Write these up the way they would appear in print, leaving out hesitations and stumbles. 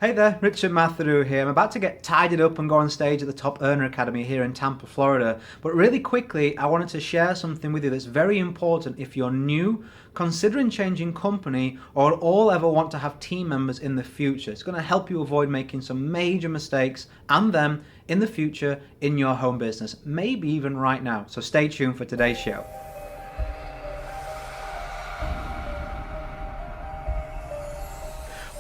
Hey there, Richard Matheru here. I'm about to get tidied up and go on stage at the Top Earner Academy here in Tampa, Florida. But really quickly, I wanted to share something with you that's very important if you're new, considering changing company, or at all ever want to have team members in the future. It's going to help you avoid making some major mistakes and them in the future in your home business, maybe even right now. So stay tuned for today's show.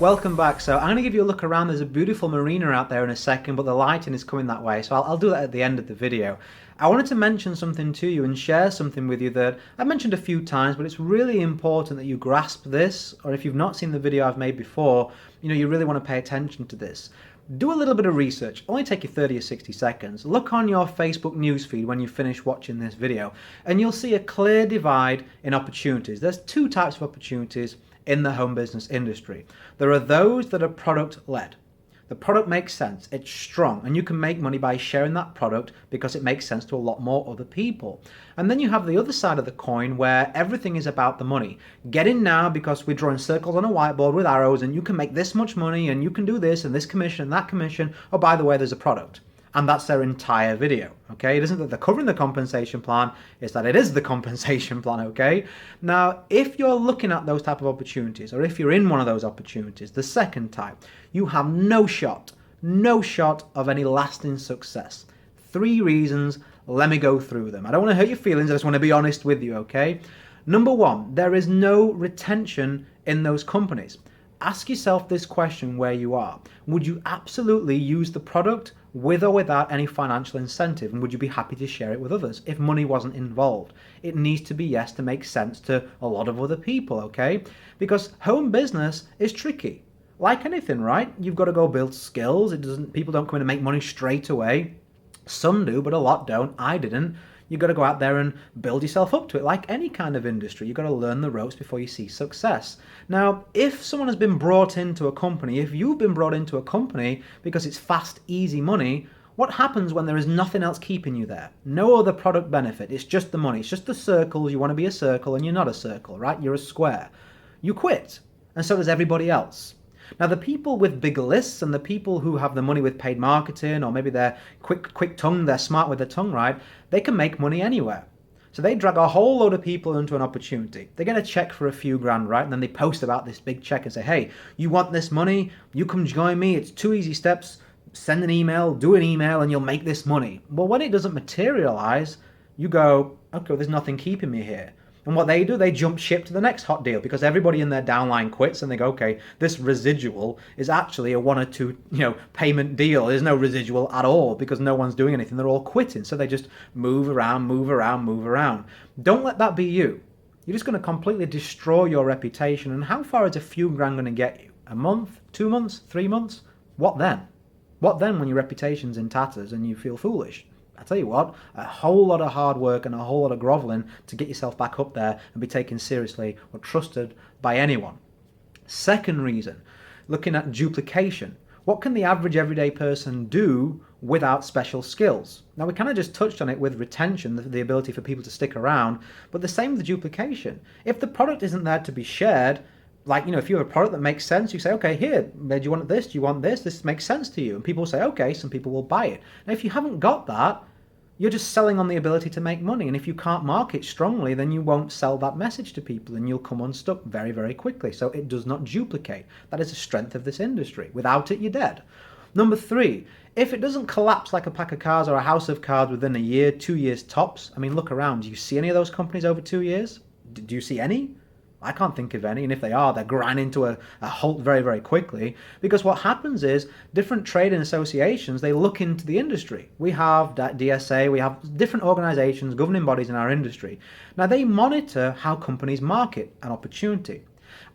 Welcome back. So I'm going to give you a look around. There's a beautiful marina out there in a second, but the lighting is coming that way. So I'll do that at the end of the video. I wanted to mention something to you and share something with you that I've mentioned a few times, but it's really important that you grasp this, or if you've not seen the video I've made before, you really want to pay attention to this. Do a little bit of research. Only take you 30 or 60 seconds. Look on your Facebook newsfeed when you finish watching this video, and you'll see a clear divide in opportunities. There's two types of opportunities in the home business industry. There are those that are product-led. The product makes sense, it's strong, and you can make money by sharing that product because it makes sense to a lot more other people. And then you have the other side of the coin where everything is about the money. Get in now because we're drawing circles on a whiteboard with arrows and you can make this much money and you can do this and this commission and that commission. Oh, by the way, there's a product. And that's their entire video, okay? It isn't that they're covering the compensation plan, it's that it is the compensation plan, okay? Now, if you're looking at those type of opportunities, or if you're in one of those opportunities, the second type, you have no shot of any lasting success. 3 reasons, let me go through them. I don't want to hurt your feelings, I just want to be honest with you, okay? Number 1, there is no retention in those companies. Ask yourself this question where you are. Would you absolutely use the product with or without any financial incentive? And would you be happy to share it with others if money wasn't involved? It needs to be yes to make sense to a lot of other people, okay? Because home business is tricky. Like anything, right? You've got to go build skills. People don't come in and make money straight away. Some do, but a lot don't. I didn't. You've got to go out there and build yourself up to it. Like any kind of industry, you've got to learn the ropes before you see success. Now, if someone has been brought into a company, if you've been brought into a company because it's fast, easy money, what happens when there is nothing else keeping you there? No other product benefit. It's just the money. It's just the circles. You want to be a circle and you're not a circle, right? You're a square. You quit. And so does everybody else. Now, the people with big lists and the people who have the money with paid marketing, or maybe they're quick tongue, they're smart with their tongue, right? They can make money anywhere. So they drag a whole load of people into an opportunity. They get a check for a few grand, right? And then they post about this big check and say, hey, you want this money? You come join me. It's 2 easy steps. Send an email, do an email, and you'll make this money. Well, when it doesn't materialize, you go, okay, there's nothing keeping me here. And what they do, they jump ship to the next hot deal because everybody in their downline quits and they go, okay, this residual is actually a 1 or 2, payment deal. There's no residual at all because no one's doing anything. They're all quitting. So they just move around. Don't let that be you. You're just going to completely destroy your reputation. And how far is a few grand going to get you? A month, 2 months, 3 months? What then? What then when your reputation's in tatters and you feel foolish? I tell you what, a whole lot of hard work and a whole lot of groveling to get yourself back up there and be taken seriously or trusted by anyone. Second reason, looking at duplication. What can the average everyday person do without special skills? Now, we kind of just touched on it with retention, the ability for people to stick around, but the same with duplication. If the product isn't there to be shared, if you have a product that makes sense, you say, okay, here, do you want this? Do you want this? This makes sense to you. And people say, okay, some people will buy it. Now, if you haven't got that, you're just selling on the ability to make money. And if you can't market strongly, then you won't sell that message to people and you'll come unstuck very, very quickly. So it does not duplicate. That is the strength of this industry. Without it, you're dead. Number 3, if it doesn't collapse like a pack of cards or a house of cards within a year, 2 years tops, look around. Do you see any of those companies over 2 years? Do you see any? I can't think of any, and if they are, they're grinding to a halt very, very quickly, because what happens is different trading associations, they look into the industry. We have DSA, we have different organizations, governing bodies in our industry. Now, they monitor how companies market an opportunity.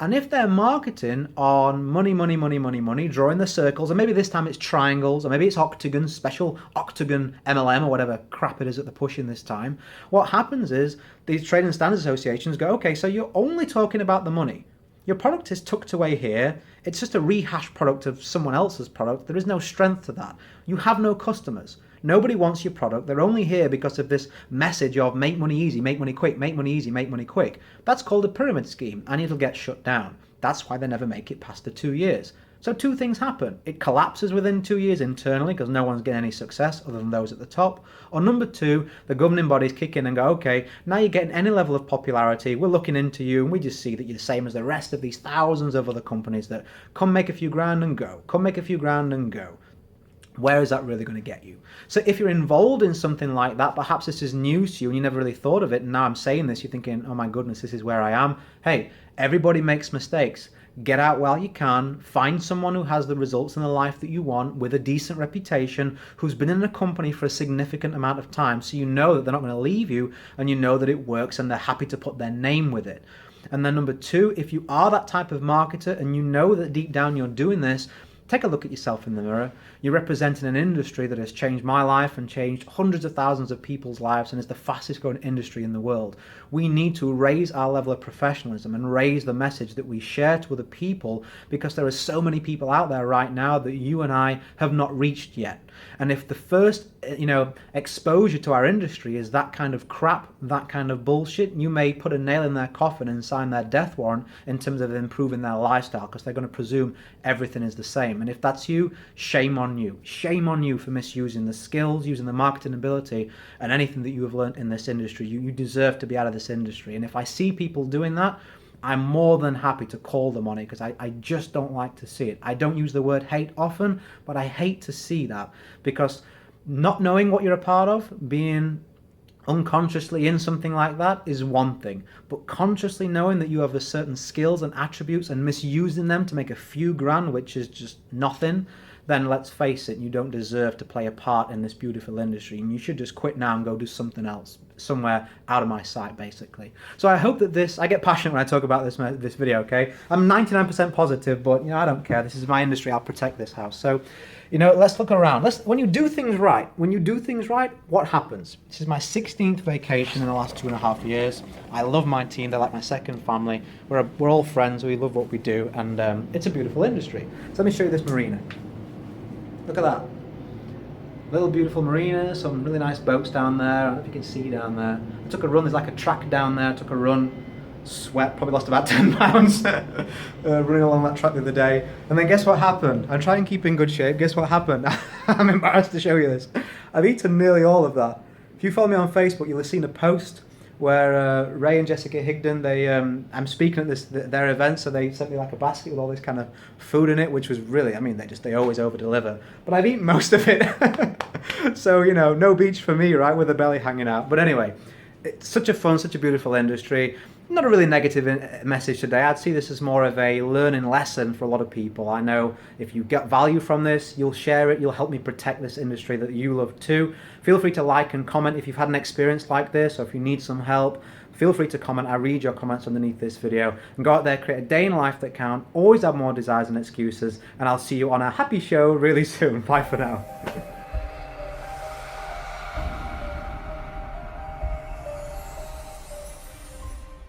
And if they're marketing on money, drawing the circles, and maybe this time it's triangles, or maybe it's octagons, special octagon MLM, or whatever crap it is that they're pushing this time, what happens is these trading standards associations go, okay, so you're only talking about the money. Your product is tucked away here. It's just a rehashed product of someone else's product. There is no strength to that. You have no customers. Nobody wants your product. They're only here because of this message of make money easy, make money quick, make money easy, make money quick. That's called a pyramid scheme, and it'll get shut down. That's why they never make it past the 2 years. So two things happen. It collapses within 2 years internally because no one's getting any success other than those at the top. Or number two, the governing bodies kick in and go, okay, now you're getting any level of popularity, we're looking into you, and we just see that you're the same as the rest of these thousands of other companies that come make a few grand and go, come make a few grand and go. Where is that really going to get you? So if you're involved in something like that, perhaps this is news to you and you never really thought of it, and now I'm saying this, you're thinking, oh my goodness, this is where I am. Hey, everybody makes mistakes. Get out while you can, find someone who has the results in the life that you want with a decent reputation, who's been in a company for a significant amount of time, so you know that they're not going to leave you and you know that it works and they're happy to put their name with it. And then number two, if you are that type of marketer and you know that deep down you're doing this, take a look at yourself in the mirror. You're representing an industry that has changed my life and changed hundreds of thousands of people's lives and is the fastest growing industry in the world. We need to raise our level of professionalism and raise the message that we share to other people, because there are so many people out there right now that you and I have not reached yet. And if the first, exposure to our industry is that kind of crap, that kind of bullshit, you may put a nail in their coffin and sign their death warrant in terms of improving their lifestyle, because they're going to presume everything is the same. And if that's you, shame on you. Shame on you for misusing the skills, using the marketing ability, and anything that you have learned in this industry. You deserve to be out of this industry. And if I see people doing that, I'm more than happy to call them on it, because I just don't like to see it. I don't use the word hate often, but I hate to see that, because not knowing what you're a part of, being unconsciously in something like that is one thing, but consciously knowing that you have a certain skills and attributes and misusing them to make a few grand, which is just nothing, then let's face it, you don't deserve to play a part in this beautiful industry, and you should just quit now and go do something else, somewhere out of my sight, basically. So I hope that I get passionate when I talk about this video, okay? I'm 99% positive, but I don't care. This is my industry. I'll protect this house. So, let's look around. When you do things right, what happens? This is my 16th vacation in the last 2.5 years. I love my team. They're like my second family. We're all friends. We love what we do, and it's a beautiful industry. So let me show you this marina. Look at that. Little beautiful marina, some really nice boats down there. I don't know if you can see down there. I took a run, there's like a track down there. I took a run, sweat, probably lost about 10 pounds running along that track the other day. And then guess what happened? I try and keep in good shape. Guess what happened? I'm embarrassed to show you this. I've eaten nearly all of that. If you follow me on Facebook, you'll have seen a post where Ray and Jessica Higdon, I'm speaking at their event, so they sent me like a basket with all this kind of food in it, which was really, they always over deliver. But I've eaten most of it, so no beach for me, right, with the belly hanging out. But anyway, it's such a beautiful industry. Not a really negative message today. I'd see this as more of a learning lesson for a lot of people. I know if you get value from this, you'll share it, you'll help me protect this industry that you love too. Feel free to like and comment if you've had an experience like this, or if you need some help. Feel free to comment. I read your comments underneath this video. And go out there, create a day in life that count. Always have more desires and excuses. And I'll see you on a happy show really soon. Bye for now.